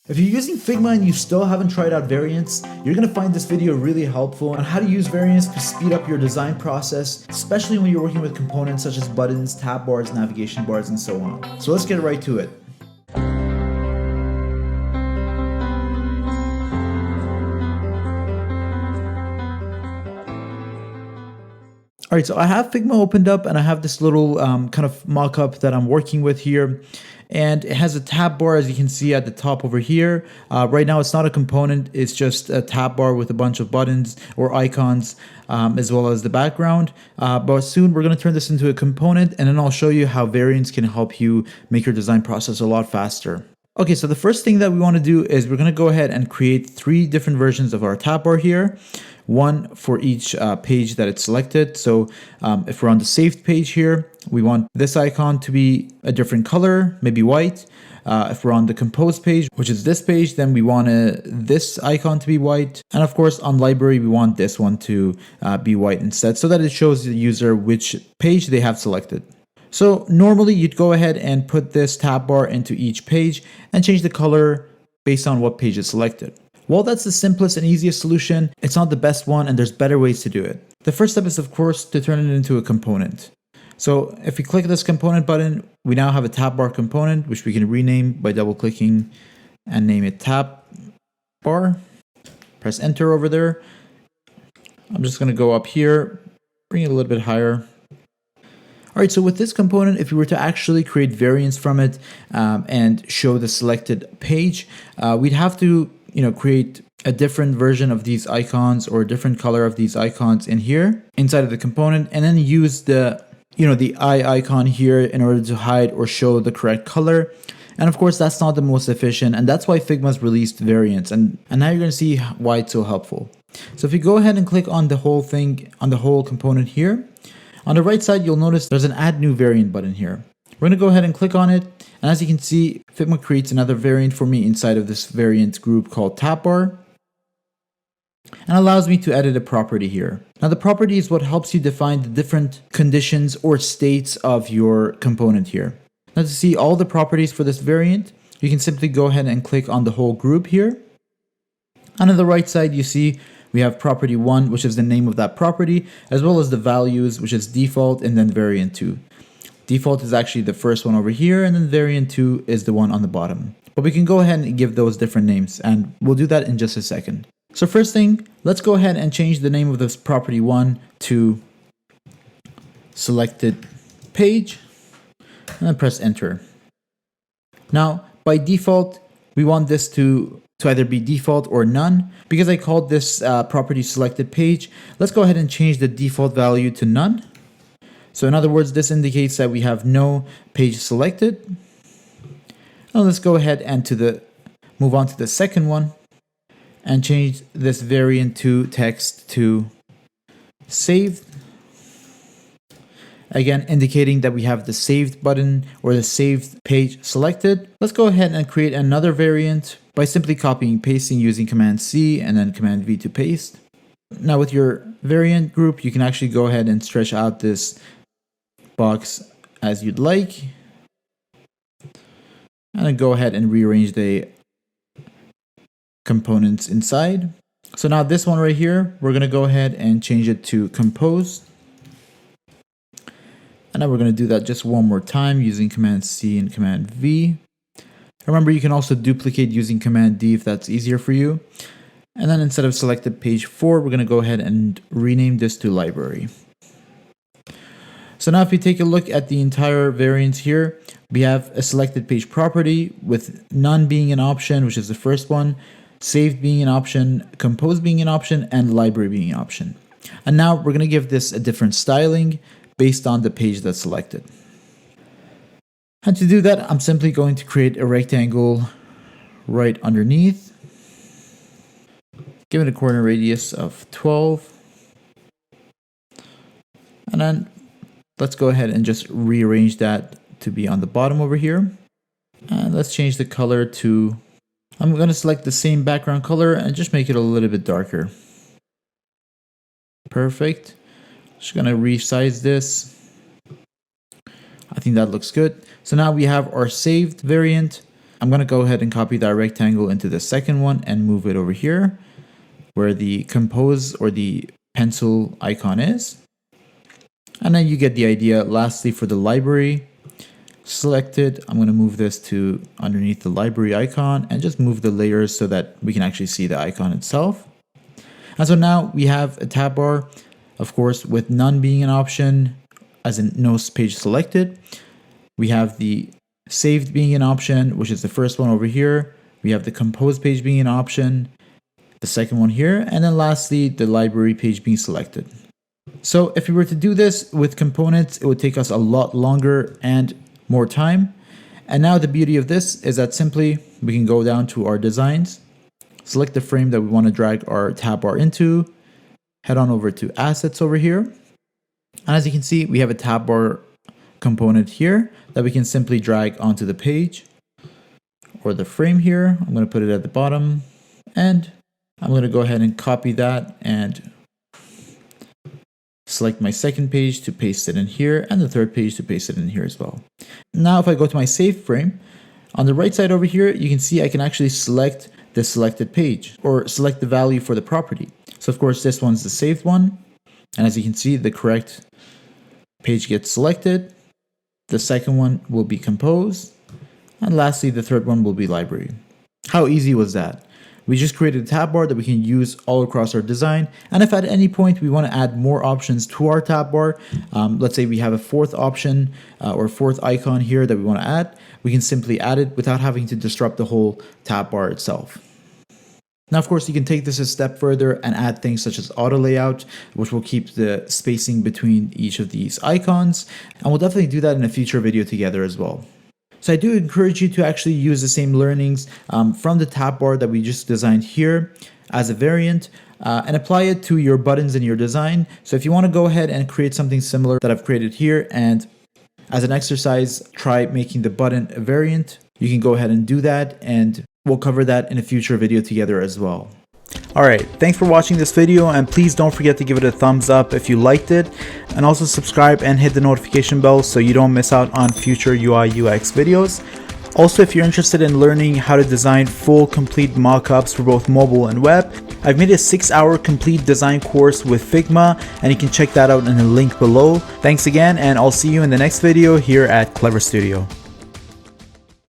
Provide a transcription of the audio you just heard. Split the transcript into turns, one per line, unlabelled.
If you're using Figma and you still haven't tried out variants, you're going to find this video really helpful on how to use variants to speed up your design process, especially when you're working with components such as buttons, tab bars, navigation bars, and so on. So let's get right to it. Alright, so I have Figma opened up and I have this little kind of mock-up that I'm working with here. And it has a tab bar, as you can see at the top over here. Right now it's not a component, it's just a tab bar with a bunch of buttons or icons, as well as the background. But soon we're going to turn this into a component, and then I'll show you how variants can help you make your design process a lot faster. Okay, so the first thing that we want to do is we're going to go ahead and create 3 different versions of our tab bar here. One for each page that it's selected. So if we're on the saved page here, we want this icon to be a different color, maybe white. If we're on the composed page, which is this page, then we want this icon to be white. And of course, on library, we want this one to be white instead, so that it shows the user which page they have selected. So normally you'd go ahead and put this tab bar into each page and change the color based on what page is selected. While that's the simplest and easiest solution, it's not the best one, and there's better ways to do it. The first step is, of course, to turn it into a component. So if we click this component button, we now have a tab bar component, which we can rename by double clicking and name it tab bar. Press enter over there. I'm just going to go up here, bring it a little bit higher. All right, so with this component, if we were to actually create variants from it and show the selected page, we'd have to create a different version of these icons or a different color of these icons in here inside of the component, and then use the eye icon here in order to hide or show the correct color. And of course, that's not the most efficient, and that's why Figma's released variants. And now you're going to see why it's so helpful. So if you go ahead and click on the whole thing, on the whole component here, on the right side, you'll notice there's an add new variant button here. We're going to go ahead and click on it. And as you can see, Figma creates another variant for me inside of this variant group called Tabbar, and allows me to edit a property here. Now the property is what helps you define the different conditions or states of your component here. Now to see all the properties for this variant, you can simply go ahead and click on the whole group here. And on the right side, you see we have property 1, which is the name of that property, as well as the values, which is default, and then variant 2. Default is actually the first one over here, and then variant 2 is the one on the bottom. But we can go ahead and give those different names, and we'll do that in just a second. So first thing, let's go ahead and change the name of this property 1 to selected page, and then press enter. Now, by default, we want this to either be default or none. Because I called this property selected page, let's go ahead and change the default value to none. So in other words, this indicates that we have no page selected. Now let's go ahead and move on to the second one and change this variant to text to saved. Again, indicating that we have the saved button or the saved page selected. Let's go ahead and create another variant by simply copying and pasting using Command C and then Command V to paste. Now with your variant group, you can actually go ahead and stretch out this box as you'd like, and then go ahead and rearrange the components inside. So now this one right here, we're going to go ahead and change it to composed. And now we're going to do that just one more time using Command C and Command V. Remember, you can also duplicate using Command D if that's easier for you. And then instead of selected page 4, we're going to go ahead and rename this to library. So now if we take a look at the entire variants here, we have a selected page property with none being an option, which is the first one, saved being an option, composed being an option, and library being an option. And now we're going to give this a different styling based on the page that's selected. And to do that, I'm simply going to create a rectangle right underneath. Give it a corner radius of 12. And then let's go ahead and just rearrange that to be on the bottom over here. And let's change the color to, I'm going to select the same background color and just make it a little bit darker. Perfect. Just going to resize this. I think that looks good. So now we have our saved variant. I'm going to go ahead and copy that rectangle into the second one and move it over here where the compose or the pencil icon is. And then you get the idea. Lastly, for the library, select it. I'm going to move this to underneath the library icon and just move the layers so that we can actually see the icon itself. And so now we have a tab bar, of course, with none being an option, as in no page selected. We have the saved being an option, which is the first one over here. We have the compose page being an option, the second one here, and then lastly, the library page being selected. So if we were to do this with components, it would take us a lot longer and more time. And now the beauty of this is that simply we can go down to our designs, select the frame that we want to drag our tab bar into, head on over to assets over here. And as you can see, we have a tab bar component here that we can simply drag onto the page or the frame here. I'm going to put it at the bottom, and I'm going to go ahead and copy that and select my second page to paste it in here, and the third page to paste it in here as well. Now, if I go to my save frame, on the right side over here, you can see I can actually select the selected page or select the value for the property. So of course, this one's the saved one. And as you can see, the correct page gets selected. The second one will be compose. And lastly, the third one will be library. How easy was that? We just created a tab bar that we can use all across our design. And if at any point we want to add more options to our tab bar, let's say we have a fourth option or fourth icon here that we want to add, we can simply add it without having to disrupt the whole tab bar itself. Now, of course, you can take this a step further and add things such as auto layout, which will keep the spacing between each of these icons. And we'll definitely do that in a future video together as well. So I do encourage you to actually use the same learnings from the tab bar that we just designed here as a variant and apply it to your buttons in your design. So if you want to go ahead and create something similar that I've created here, and as an exercise, try making the button a variant, you can go ahead and do that, and we'll cover that in a future video together as well. Alright, thanks for watching this video, and please don't forget to give it a thumbs up if you liked it, and also subscribe and hit the notification bell so you don't miss out on future UI UX videos. Also, if you're interested in learning how to design full complete mockups for both mobile and web, I've made a 6-hour complete design course with Figma, and you can check that out in the link below. Thanks again, and I'll see you in the next video here at Clever Studio.